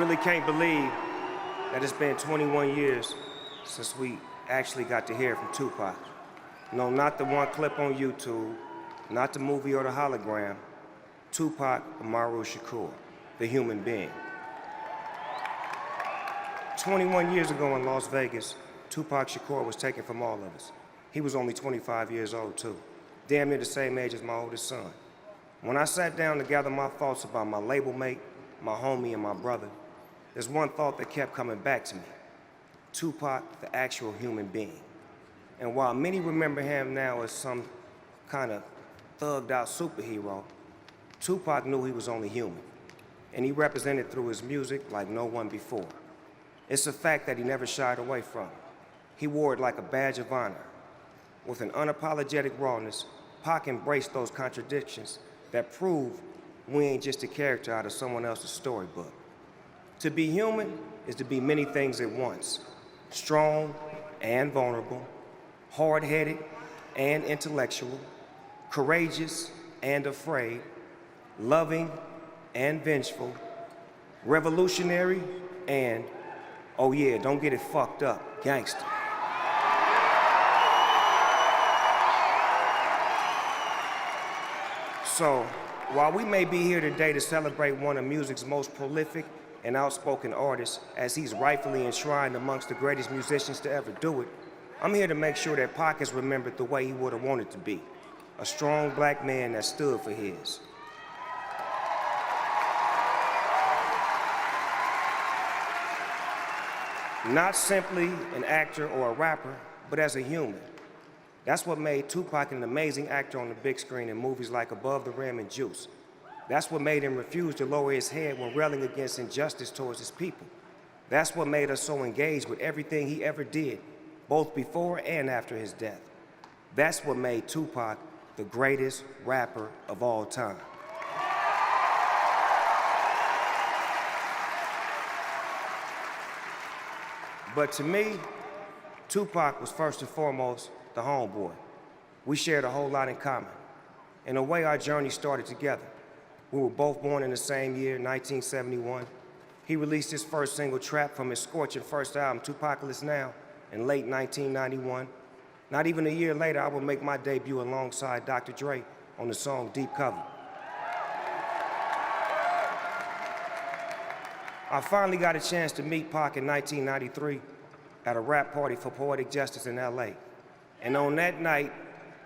Really can't believe that it's been 21 years since we actually got to hear from Tupac. No, not the one clip on YouTube, not the movie or the hologram. Tupac Amaru Shakur, the human being. 21 years ago in Las Vegas, Tupac Shakur was taken from all of us. He was only 25 years old too, damn near the same age as my oldest son. When I sat down to gather my thoughts about my label mate, my homie, and my brother, there's one thought that kept coming back to me. Tupac, the actual human being. And while many remember him now as some kind of thugged out superhero, Tupac knew he was only human, and he represented through his music like no one before. It's a fact that he never shied away from. He wore it like a badge of honor. With an unapologetic rawness, Pac embraced those contradictions that prove we ain't just a character out of someone else's storybook. To be human is to be many things at once. Strong and vulnerable, hard-headed and intellectual, courageous and afraid, loving and vengeful, revolutionary and, oh yeah, don't get it fucked up, gangster. So, while we may be here today to celebrate one of music's most prolific and outspoken artists, as he's rightfully enshrined amongst the greatest musicians to ever do it, I'm here to make sure that Pac is remembered the way he would have wanted to be, a strong black man that stood for his. Not simply an actor or a rapper, but as a human. That's what made Tupac an amazing actor on the big screen in movies like Above the Rim and Juice. That's what made him refuse to lower his head when railing against injustice towards his people. That's what made us so engaged with everything he ever did, both before and after his death. That's what made Tupac the greatest rapper of all time. But to me, Tupac was first and foremost the homeboy. We shared a whole lot in common. In a way, our journey started together. We were both born in the same year, 1971. He released his first single, Trap, from his scorching first album, Tupacalypse Now, in late 1991. Not even a year later, I would make my debut alongside Dr. Dre on the song Deep Cover. I finally got a chance to meet Pac in 1993 at a rap party for Poetic Justice in LA. And on that night,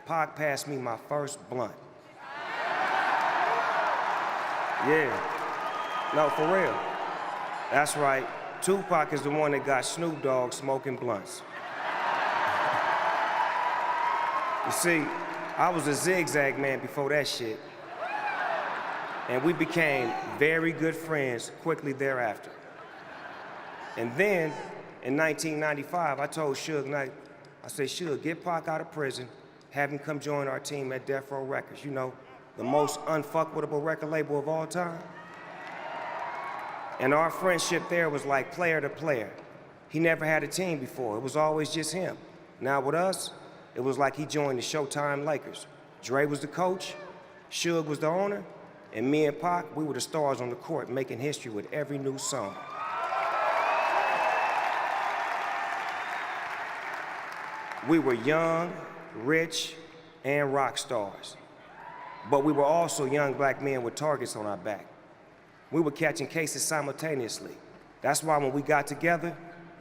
Pac passed me my first blunt. Yeah, no, for real. That's right, Tupac is the one that got Snoop Dogg smoking blunts. You see, I was a zigzag man before that shit. And we became very good friends quickly thereafter. And then, in 1995, I told Suge Knight, I said, Suge, get Pac out of prison, have him come join our team at Death Row Records, you know, the most unfuckwittable record label of all time. And our friendship there was like player to player. He never had a team before, it was always just him. Now with us, it was like he joined the Showtime Lakers. Dre was the coach, Suge was the owner, and me and Pac, we were the stars on the court making history with every new song. We were young, rich, and rock stars. But we were also young black men with targets on our back. We were catching cases simultaneously. That's why when we got together,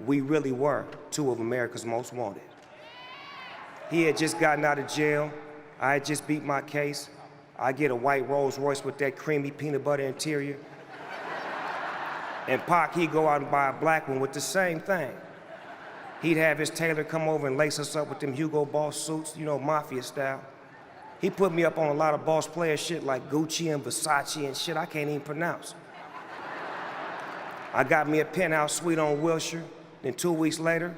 we really were two of America's most wanted. He had just gotten out of jail. I had just beat my case. I get a white Rolls Royce with that creamy peanut butter interior. And Pac, he'd go out and buy a black one with the same thing. He'd have his tailor come over and lace us up with them Hugo Boss suits, you know, mafia style. He put me up on a lot of boss player shit like Gucci and Versace and shit I can't even pronounce. I got me a penthouse suite on Wilshire, then 2 weeks later,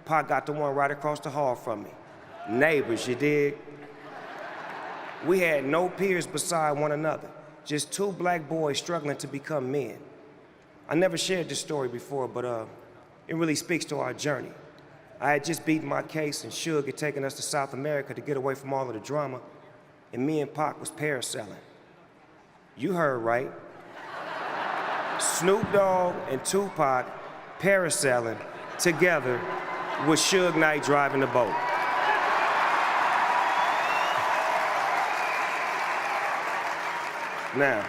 Pac got the one right across the hall from me. Neighbors, you dig? We had no peers beside one another, just two black boys struggling to become men. I never shared this story before, but it really speaks to our journey. I had just beaten my case and Suge had taken us to South America to get away from all of the drama, and me and Pac was parasailing. You heard right. Snoop Dogg and Tupac parasailing together with Suge Knight driving the boat. Now,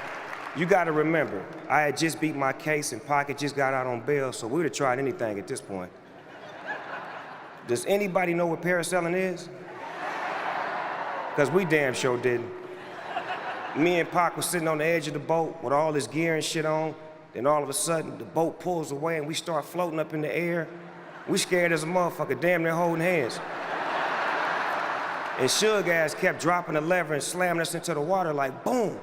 you gotta remember, I had just beat my case and Pac had just got out on bail, so we would have tried anything at this point. Does anybody know what parasailing is? Because we damn sure didn't. Me and Pac was sitting on the edge of the boat with all this gear and shit on, then all of a sudden the boat pulls away and we start floating up in the air. We scared as a motherfucker, damn near holding hands. And Suge ass kept dropping the lever and slamming us into the water like boom.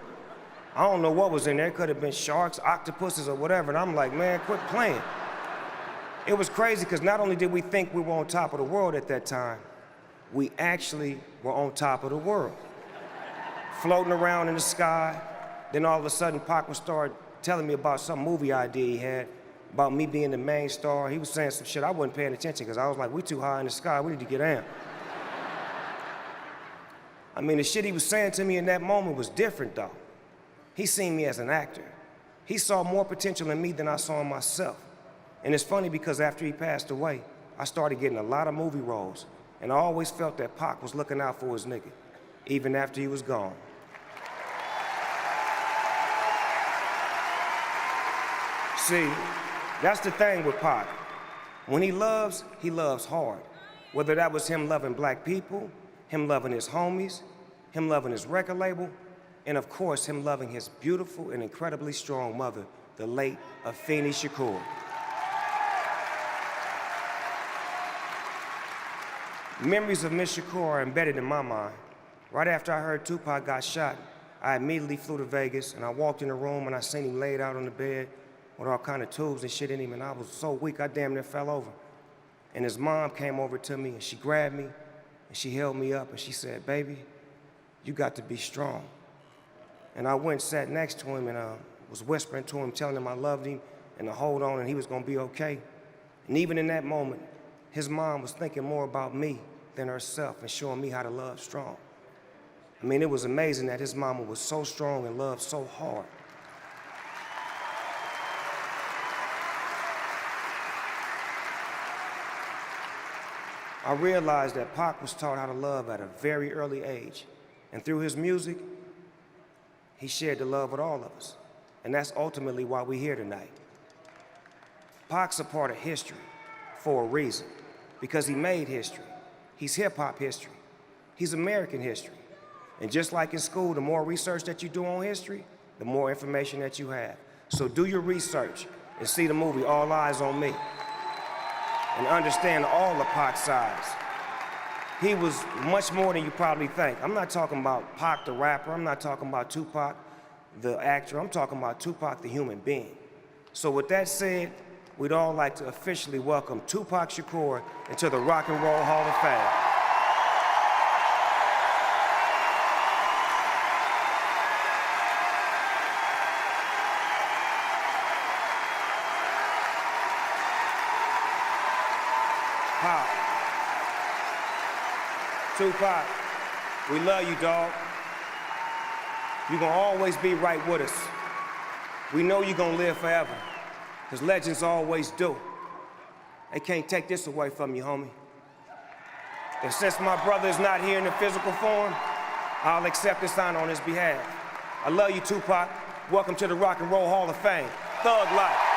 I don't know what was in there. It could have been sharks, octopuses, or whatever. And I'm like, man, quit playing. It was crazy because not only did we think we were on top of the world at that time, we actually were on top of the world. Floating around in the sky. Then all of a sudden, Pac would start telling me about some movie idea he had, about me being the main star. He was saying some shit I wasn't paying attention because I was like, we too high in the sky, we need to get down. I mean, the shit he was saying to me in that moment was different though. He seen me as an actor. He saw more potential in me than I saw in myself. And it's funny because after he passed away, I started getting a lot of movie roles. And I always felt that Pac was looking out for his nigga, even after he was gone. See, that's the thing with Pac. When he loves hard. Whether that was him loving black people, him loving his homies, him loving his record label, and of course, him loving his beautiful and incredibly strong mother, the late Afeni Shakur. Memories of Miss Shakur are embedded in my mind. Right after I heard Tupac got shot, I immediately flew to Vegas and I walked in the room and I seen him laid out on the bed with all kind of tubes and shit in him, and I was so weak I damn near fell over. And his mom came over to me and she grabbed me and she held me up and she said, baby, you got to be strong. And I went and sat next to him and was whispering to him, telling him I loved him and to hold on and he was gonna be okay. And even in that moment, his mom was thinking more about me than herself and showing me how to love strong. I mean, it was amazing that his mama was so strong and loved so hard. I realized that Pac was taught how to love at a very early age. And through his music, he shared the love with all of us. And that's ultimately why we're here tonight. Pac's a part of history for a reason, because he made history. He's hip-hop history. He's American history. And just like in school, the more research that you do on history, the more information that you have. So do your research and see the movie All Eyes on Me and understand all of Pac's sides. He was much more than you probably think. I'm not talking about Pac the rapper. I'm not talking about Tupac the actor. I'm talking about Tupac the human being. So with that said, we'd all like to officially welcome Tupac Shakur into the Rock and Roll Hall of Fame. Pac. Tupac, we love you, dog. You're gonna always be right with us. We know you're gonna live forever, because legends always do. They can't take this away from you, homie. And since my brother is not here in the physical form, I'll accept this honor on his behalf. I love you, Tupac. Welcome to the Rock and Roll Hall of Fame. Thug life.